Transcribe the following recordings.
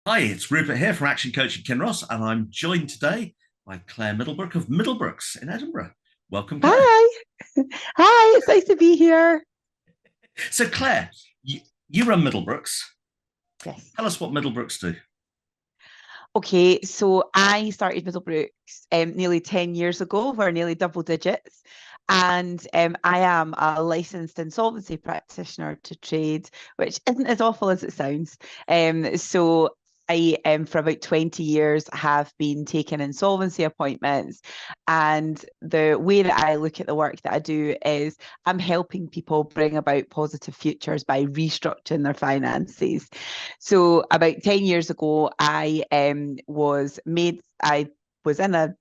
Hi, it's Rupert here from Action Coaching Kinross, and I'm joined today by Claire Middlebrook of Middlebrooks in Edinburgh. Welcome, Claire. Hi. Hi, it's nice to be here. So, Claire, you run Middlebrooks. Yes. Tell us what Middlebrooks do. Okay, so I started Middlebrooks nearly 10 years ago. We're nearly double digits. And I am a licensed insolvency practitioner to trade, which isn't as awful as it sounds. So I, for about 20 years, have been taking insolvency appointments. And the way that I look at the work that I do is I'm helping people bring about positive futures by restructuring their finances. So about 10 years ago, I was in a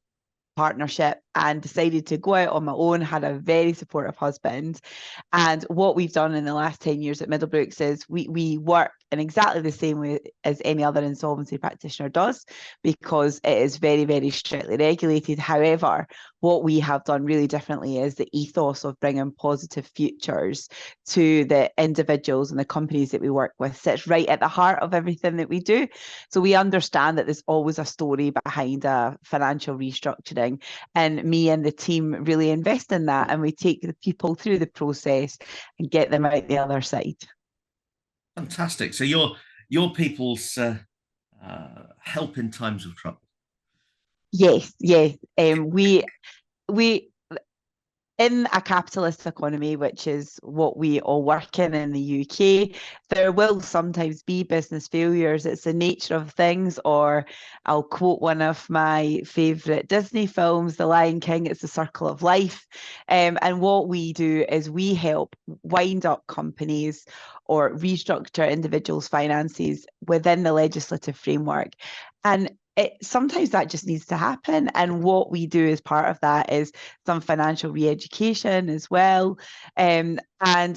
partnership and decided to go out on my own, had a very supportive husband. And what we've done in the last 10 years at Middlebrooks is we work in exactly the same way as any other insolvency practitioner does, because it is very, very strictly regulated. However, what we have done really differently is the ethos of bringing positive futures to the individuals and the companies that we work with sits right at the heart of everything that we do. So we understand that there's always a story behind a financial restructuring, and me and the team really invest in that, and we take the people through the process and get them out the other side. Fantastic. So, your people's help in times of trouble. Yes, yes. We in a capitalist economy, which is what we all work in the UK, there will sometimes be business failures. It's the nature of things. Or I'll quote one of my favourite Disney films, The Lion King, it's the circle of life. And what we do is we help wind up companies or restructure individuals' finances within the legislative framework. And sometimes that just needs to happen. And what we do as part of that is some financial re-education as well. And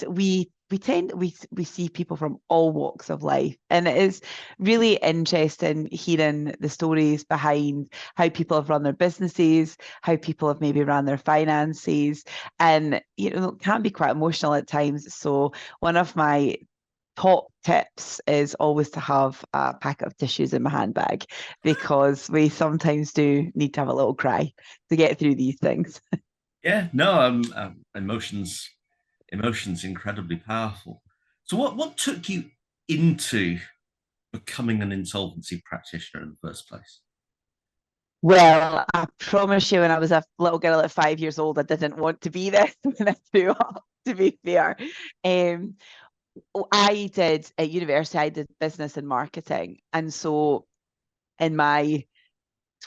we see people from all walks of life, and it is really interesting hearing the stories behind how people have run their businesses, how people have maybe run their finances, and it can be quite emotional at times. So one of my top tips is always to have a packet of tissues in my handbag, because we sometimes do need to have a little cry to get through these things. Yeah, no, emotions incredibly powerful. So, what took you into becoming an insolvency practitioner in the first place? Well, I promise you, when I was a little girl at 5 years old, I didn't want to be this when I grew up, to be fair. Um, I did at university, I did business and marketing. And so in my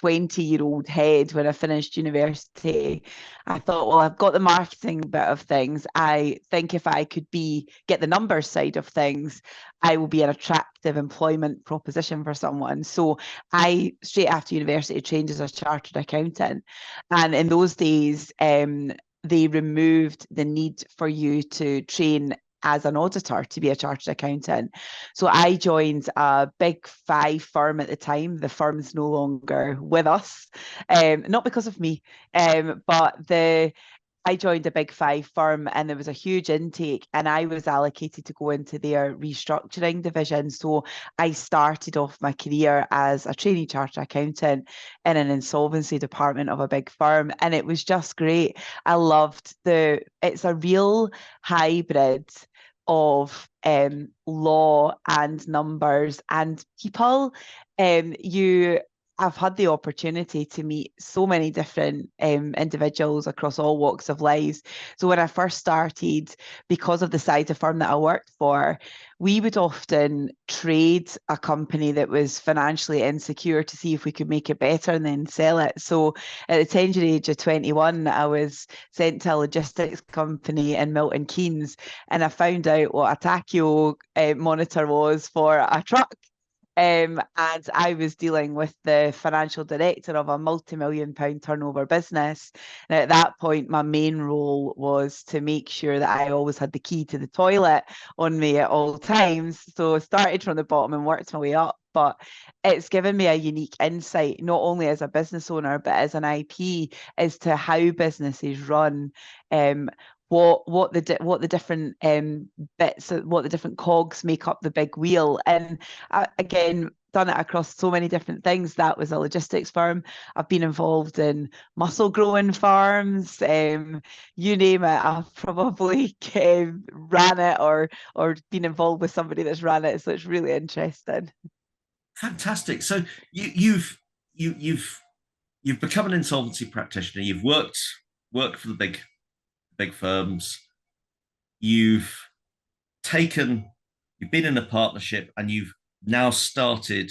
20-year-old head, when I finished university, I thought, well, I've got the marketing bit of things. I think if I could get the numbers side of things, I will be an attractive employment proposition for someone. So I, straight after university, trained as a chartered accountant. And in those days, they removed the need for you to train as an auditor to be a chartered accountant. So I joined a big five firm at the time. The firm's no longer with us, not because of me, but I joined a big five firm, and there was a huge intake, and I was allocated to go into their restructuring division. So I started off my career as a trainee chartered accountant in an insolvency department of a big firm, and it was just great. I loved it's a real hybrid of law and numbers and people. You I've had the opportunity to meet so many different individuals across all walks of lives. So when I first started, because of the size of firm that I worked for, we would often trade a company that was financially insecure to see if we could make it better and then sell it. So at the tender age of 21, I was sent to a logistics company in Milton Keynes, and I found out what a tachyo monitor was for a truck. And I was dealing with the financial director of a multi-million pound turnover business. And at that point, my main role was to make sure that I always had the key to the toilet on me at all times. So I started from the bottom and worked my way up. But it's given me a unique insight, not only as a business owner, but as an IP, as to how businesses run. What the different bits, what the different cogs make up the big wheel. And again, done it across so many different things. That was a logistics firm. I've been involved in muscle growing farms. You name it, I've probably ran it or been involved with somebody that's ran it. So it's really interesting. Fantastic. So you've become an insolvency practitioner. You've worked for the big firms. You've taken you've been in a partnership, and you've now started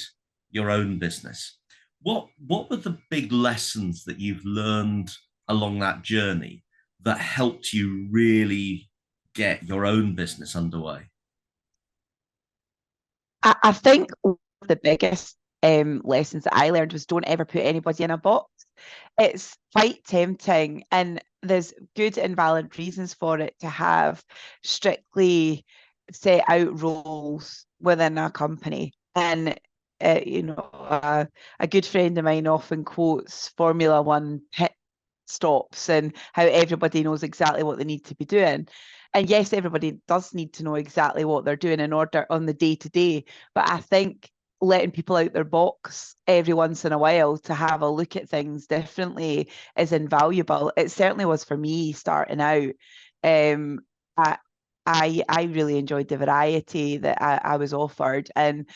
your own business. What were the big lessons that you've learned along that journey that helped you really get your own business underway? I think one of the biggest lessons that I learned was don't ever put anybody in a box. It's quite tempting, and there's good and valid reasons for it to have strictly set out roles within a company. And a good friend of mine often quotes Formula One pit stops and how everybody knows exactly what they need to be doing. And yes, everybody does need to know exactly what they're doing in order on the day to day. But I think letting people out their box every once in a while to have a look at things differently is invaluable. It certainly was for me starting out. Um, I, I really enjoyed the variety that I was offered, and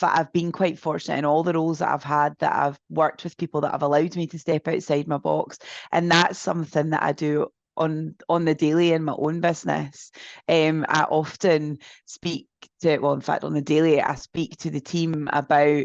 I've been quite fortunate in all the roles that I've had, that I've worked with people that have allowed me to step outside my box. And that's something that I do on the daily in my own business. I often speak to, well, in fact, on the daily, I speak to the team about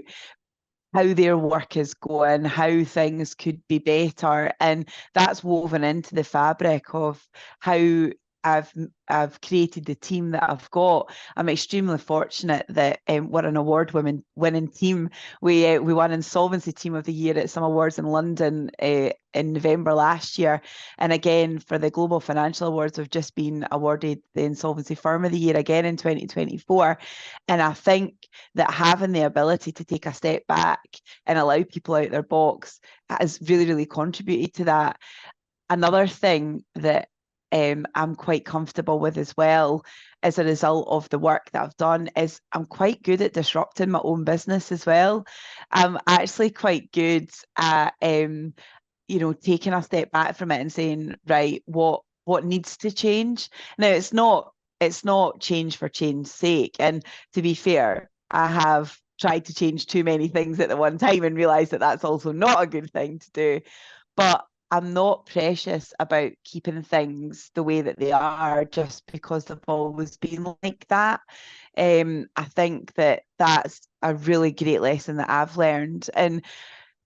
how their work is going, how things could be better. And that's woven into the fabric of how I've I've created the team that I've got. I'm extremely fortunate that we're an award winning team. We won Insolvency Team of the Year at some awards in London in November last year, and again for the Global Financial Awards, we've just been awarded the Insolvency Firm of the Year again in 2024. And I think that having the ability to take a step back and allow people out their box has really, really contributed to that. Another thing that I'm quite comfortable with as well, as a result of the work that I've done, is I'm quite good at disrupting my own business as well. I'm actually quite good at taking a step back from it and saying, right, what needs to change. Now it's not change for change's sake. And to be fair, I have tried to change too many things at the one time and realized that that's also not a good thing to do. But I'm not precious about keeping things the way that they are just because they've always been like that. I think that that's a really great lesson that I've learned. And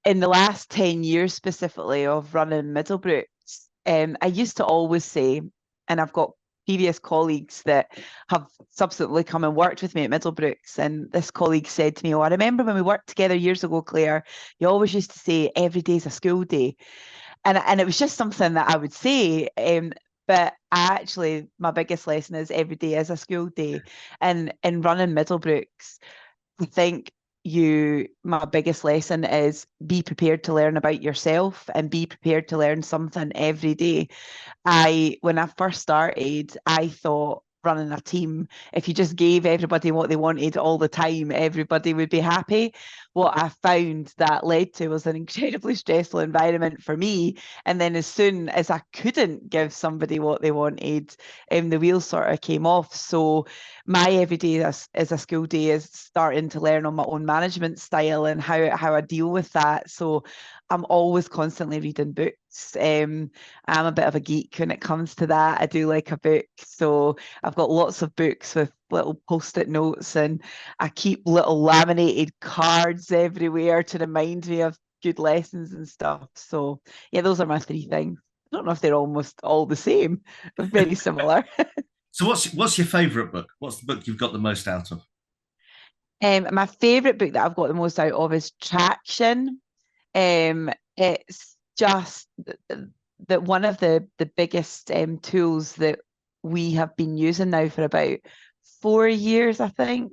in the last 10 years specifically of running Middlebrooks, I used to always say, and I've got previous colleagues that have subsequently come and worked with me at Middlebrooks, and this colleague said to me, "Oh, I remember when we worked together years ago, Claire, you always used to say every day's a school day." And it was just something that I would say. But actually, my biggest lesson is every day is a school day. And in running Middlebrooks, I think my biggest lesson is be prepared to learn about yourself and be prepared to learn something every day. When I first started, I thought running a team, if you just gave everybody what they wanted all the time, everybody would be happy. What I found that led to was an incredibly stressful environment for me. And then as soon as I couldn't give somebody what they wanted, the wheels sort of came off. So my everyday as a school day is starting to learn on my own management style and how I deal with that. So I'm always constantly reading books. I'm a bit of a geek when it comes to that. I do like a book. So I've got lots of books with little post-it notes, and I keep little laminated cards everywhere to remind me of good lessons and stuff. So yeah, those are my three things. I don't know if they're almost all the same, but very similar. So what's your favourite book? What's the book you've got the most out of? My favourite book that I've got the most out of is Traction. It's just that one of the biggest tools that we have been using now for about 4 years, I think,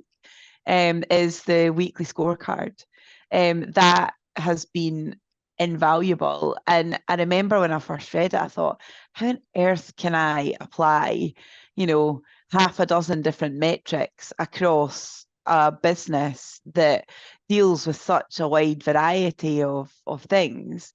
is the weekly scorecard. That has been invaluable. And I remember when I first read it, I thought, how on earth can I apply, you know, half a dozen different metrics across a business that deals with such a wide variety of things.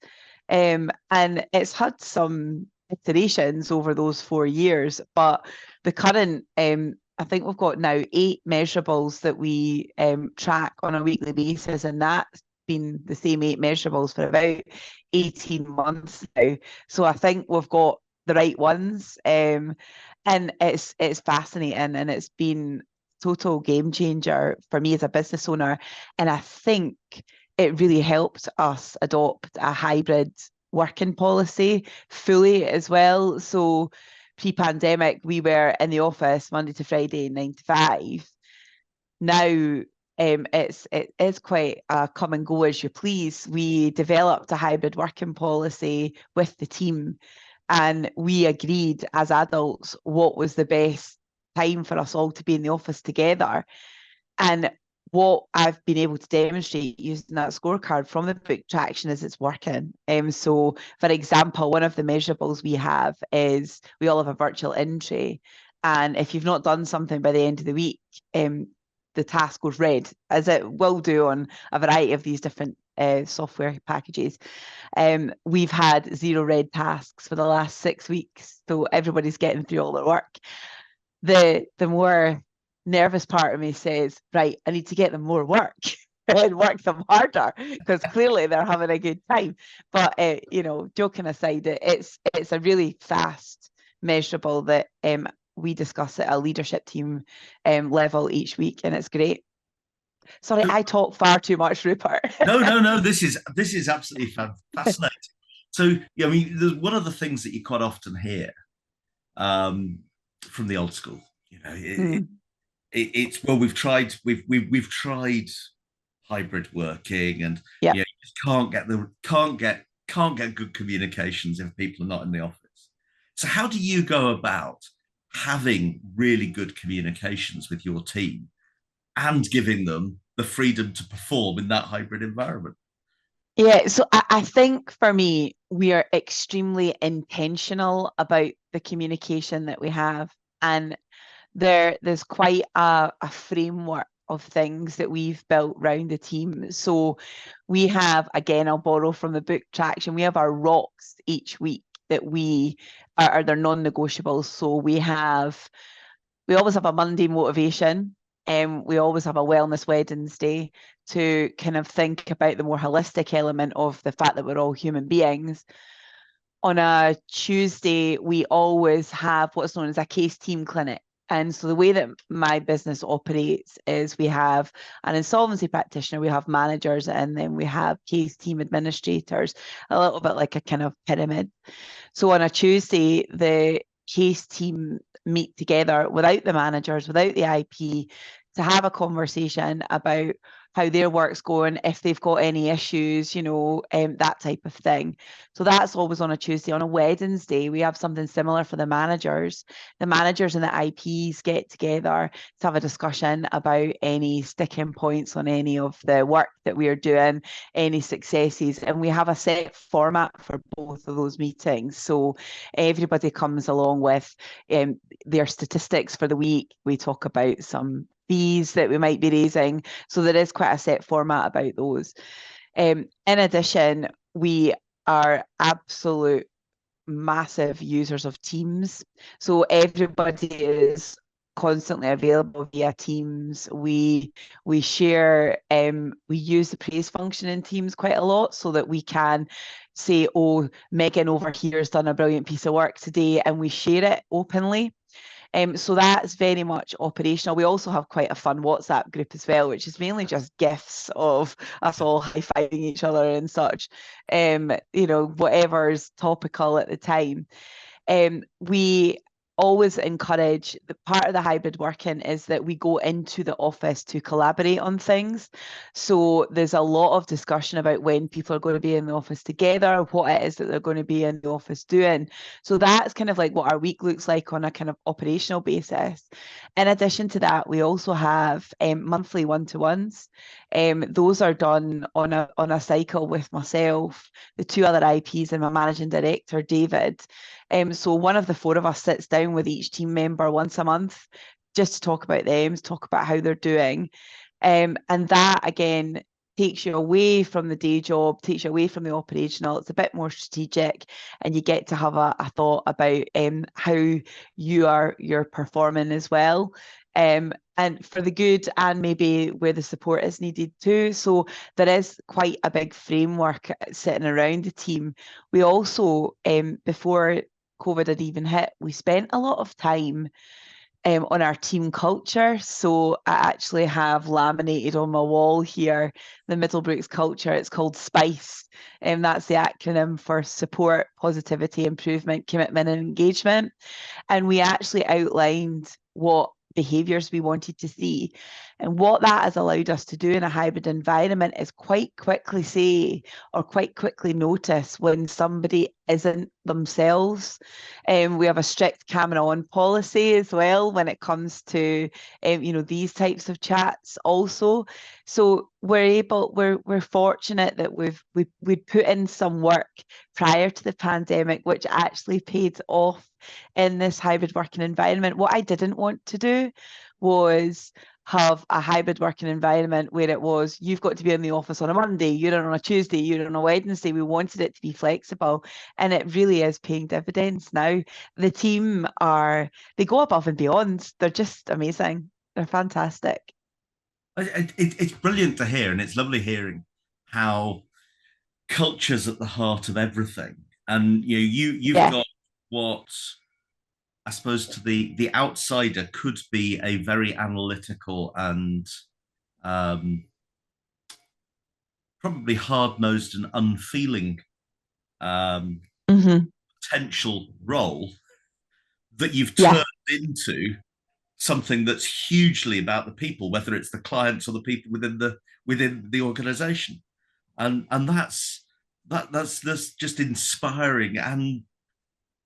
And it's had some iterations over those 4 years, but the current, I think we've got now 8 measurables that we track on a weekly basis, and that's been the same 8 measurables for about 18 months now. So I think we've got the right ones. And it's fascinating, and it's been total game changer for me as a business owner. And I think it really helped us adopt a hybrid working policy fully as well. So pre-pandemic, we were in the office Monday to Friday, 9 to 5. Now it is quite a come and go as you please. We developed a hybrid working policy with the team, and we agreed as adults what was the best time for us all to be in the office together. And what I've been able to demonstrate using that scorecard from the book traction is it's working. So, for example, one of the measurables we have is we all have a virtual entry. And if you've not done something by the end of the week, the task goes red, as it will do on a variety of these different software packages. We've had 0 red tasks for the last 6 weeks, so everybody's getting through all their work. The more nervous part of me says, right, I need to get them more work and work them harder, because clearly they're having a good time. But joking aside, it's a really fast measurable that we discuss at a leadership team level each week, and it's great. Sorry, I talk far too much, Rupert. No. This is absolutely fascinating. So, I mean, there's one of the things that you quite often hear from the old school. It's well, we've tried hybrid working, and yeah, you just can't get good communications if people are not in the office. So, how do you go about having really good communications with your team and giving them the freedom to perform in that hybrid environment? Yeah, so I think for me, we are extremely intentional about the communication that we have. And there's quite a framework of things that we've built around the team. So we have, again, I'll borrow from the book traction, we have our rocks each week that we are they're non-negotiables. So we always have a Monday motivation, and we always have a wellness Wednesday to kind of think about the more holistic element of the fact that we're all human beings. On a Tuesday, we always have what's known as a case team clinic. And so the way that my business operates is we have an insolvency practitioner, we have managers, and then we have case team administrators, a little bit like a kind of pyramid. So on a Tuesday, the case team meet together without the managers, without the IP, to have a conversation about how their work's going, if they've got any issues, that type of thing. So that's always on a Tuesday. On a Wednesday, we have something similar for the managers. The managers and the IPs get together to have a discussion about any sticking points on any of the work that we are doing, any successes, and we have a set format for both of those meetings. So everybody comes along with their statistics for the week. We talk about some fees that we might be raising. So there is quite a set format about those. In addition, we are absolute massive users of Teams. So everybody is constantly available via Teams. We share, we use the praise function in Teams quite a lot so that we can say, oh, Megan over here has done a brilliant piece of work today, and we share it openly. So that's very much operational. We also have quite a fun WhatsApp group as well, which is mainly just gifs of us all high-fiving each other and such, whatever's topical at the time. We always encourage, the part of the hybrid working is that we go into the office to collaborate on things. So there's a lot of discussion about when people are going to be in the office together, what it is that they're going to be in the office doing. So that's kind of like what our week looks like on a kind of operational basis. In addition to that, we also have monthly one-to-ones. Those are done on a cycle with myself, the 2 other IPs, and my managing director, David. So one of the 4 of us sits down with each team member once a month just to talk about them, to talk about how they're doing. And that again takes you away from the day job, takes you away from the operational. It's a bit more strategic, and you get to have a thought about how you're performing as well. And for the good, and maybe where the support is needed too. So there is quite a big framework sitting around the team. We also, before COVID had even hit, we spent a lot of time on our team culture. So I actually have laminated on my wall here the Middlebrooks culture. It's called SPICE, and that's the acronym for support, positivity, improvement, commitment, and engagement. And we actually outlined what behaviours we wanted to see. And what that has allowed us to do in a hybrid environment is quite quickly say, or quite quickly notice, when somebody isn't themselves. We have a strict camera on policy as well when it comes to these types of chats also. So we're fortunate that we'd put in some work prior to the pandemic, which actually paid off in this hybrid working environment. What I didn't want to do was have a hybrid working environment where it was, you've got to be in the office on a Monday, you're on a Tuesday, you're on a Wednesday. We wanted it to be flexible, and it really is paying dividends now. The team they go above and beyond. They're just amazing. They're fantastic. It's brilliant to hear, and it's lovely hearing how culture's at the heart of everything. And you've Yeah. got what I suppose to the outsider could be a very analytical and um, probably hard nosed and unfeeling um, Mm-hmm. potential role that you've Yeah. turned into something that's hugely about the people, whether it's the clients or the people within the organization. And that's just inspiring, and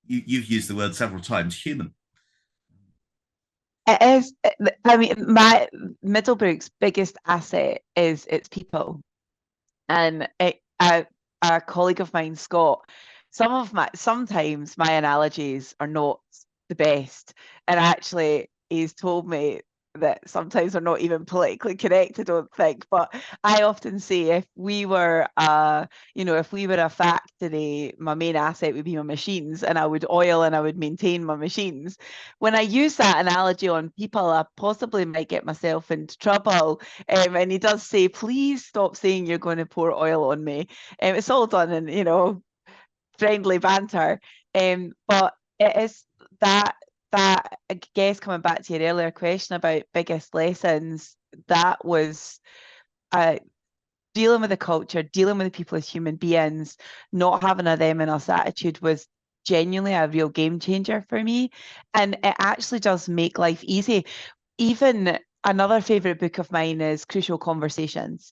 you've used the word several times, human. It is. I mean, my Middlebrooks' biggest asset is its people. And a colleague of mine, Scott, sometimes my analogies are not the best, and actually he's told me that sometimes they're not even politically correct, I don't think. But I often say, if we were a factory, my main asset would be my machines, and I would oil and I would maintain my machines. When I use that analogy on people, I possibly might get myself into trouble. And he does say, please stop saying you're going to pour oil on me. It's all done in, friendly banter. But it is that I guess, coming back to your earlier question about biggest lessons, that was uh, dealing with the culture, dealing with the people as human beings, not having a them and us attitude was genuinely a real game changer for me. And it actually does make life easy. Even another favourite book of mine is Crucial Conversations.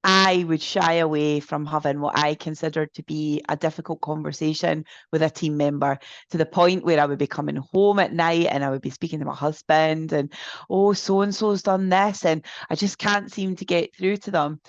I would shy away from having what I considered to be a difficult conversation with a team member, to the point where I would be coming home at night and I would be speaking to my husband and, oh, so and so's done this, and I just can't seem to get through to them.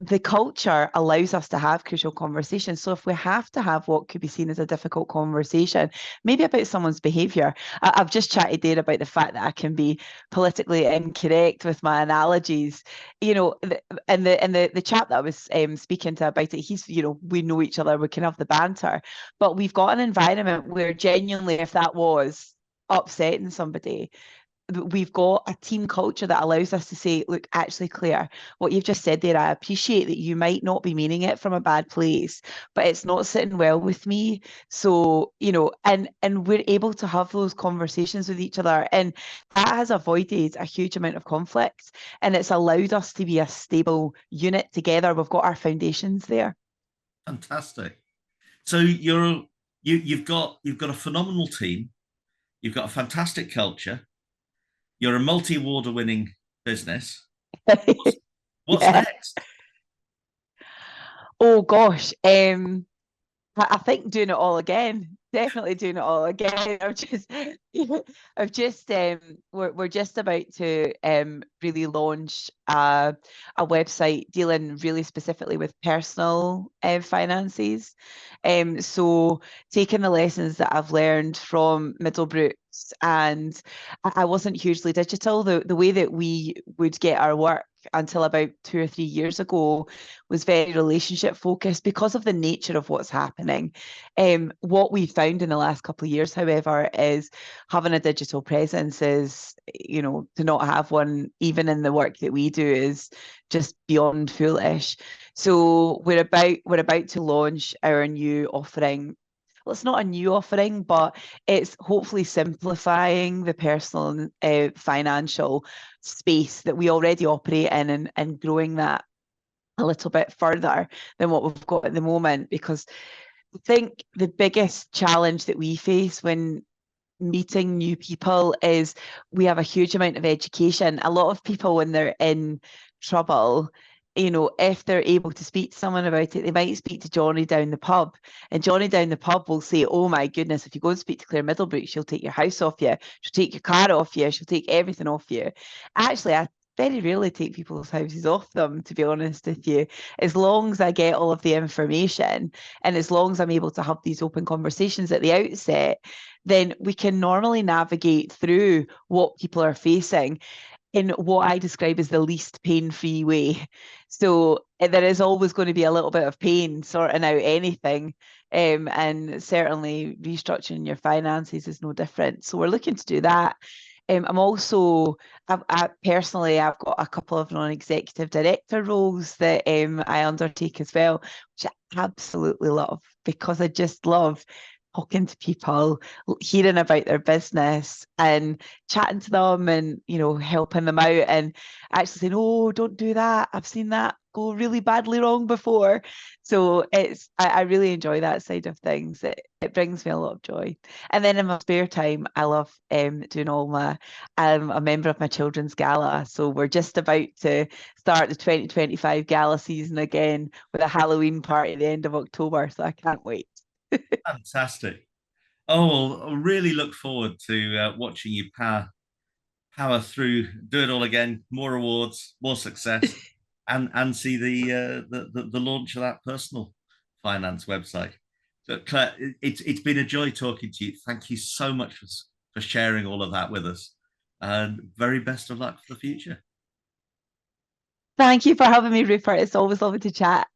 The culture allows us to have crucial conversations. So if we have to have what could be seen as a difficult conversation, maybe about someone's behaviour, I've just chatted there about the fact that I can be politically incorrect with my analogies. And the chap that I was speaking to about it, he's, we know each other, we can have the banter, but we've got an environment where genuinely, if that was upsetting somebody, we've got a team culture that allows us to say, look, actually, Claire, what you've just said there, I appreciate that you might not be meaning it from a bad place, but it's not sitting well with me. So, and we're able to have those conversations with each other. And that has avoided a huge amount of conflict. And it's allowed us to be a stable unit together. We've got our foundations there. Fantastic. So you've got a phenomenal team, you've got a fantastic culture, you're a multi-award winning business. What's Yeah. next? Oh gosh. I think doing it all again. definitely doing it all again. I've just we're just about to really launch a website dealing really specifically with personal finances. So taking the lessons that I've learned from Middlebrooks, and I wasn't hugely digital. The way that we would get our work until about 2 or 3 years ago was very relationship focused because of the nature of what's happening. What we found in the last couple of years, however, is having a digital presence is, to not have one, even in the work that we do, is just beyond foolish. So we're about to launch our new offering. Well, it's not a new offering, but it's hopefully simplifying the personal financial space that we already operate in, and growing that a little bit further than what we've got at the moment. Because I think the biggest challenge that we face when meeting new people is we have a huge amount of education. A lot of people, when they're in trouble, if they're able to speak to someone about it, they might speak to Johnny down the pub. And Johnny down the pub will say, oh my goodness, if you go and speak to Claire Middlebrook, she'll take your house off you. She'll take your car off you. She'll take everything off you. Actually, I very rarely take people's houses off them, to be honest with you. As long as I get all of the information, and as long as I'm able to have these open conversations at the outset, then we can normally navigate through what people are facing in what I describe as the least pain-free way. So there is always going to be a little bit of pain sorting out anything. And certainly restructuring your finances is no different. So we're looking to do that. I'm also, personally, I've got a couple of non-executive director roles that I undertake as well, which I absolutely love, because I just love talking to people, hearing about their business and chatting to them, and helping them out, and actually saying, oh, don't do that, I've seen that go really badly wrong before. So I really enjoy that side of things. It brings me a lot of joy. And then in my spare time, I love doing all my I'm a member of my children's gala, so we're just about to start the 2025 gala season again with a Halloween party at the end of October, so I can't wait. Fantastic. Oh, well, I really look forward to watching you power through, do it all again, more awards, more success, and see the launch of that personal finance website. So, Claire, it's been a joy talking to you. Thank you so much for sharing all of that with us, and very best of luck for the future. Thank you for having me, Rupert. It's always lovely to chat.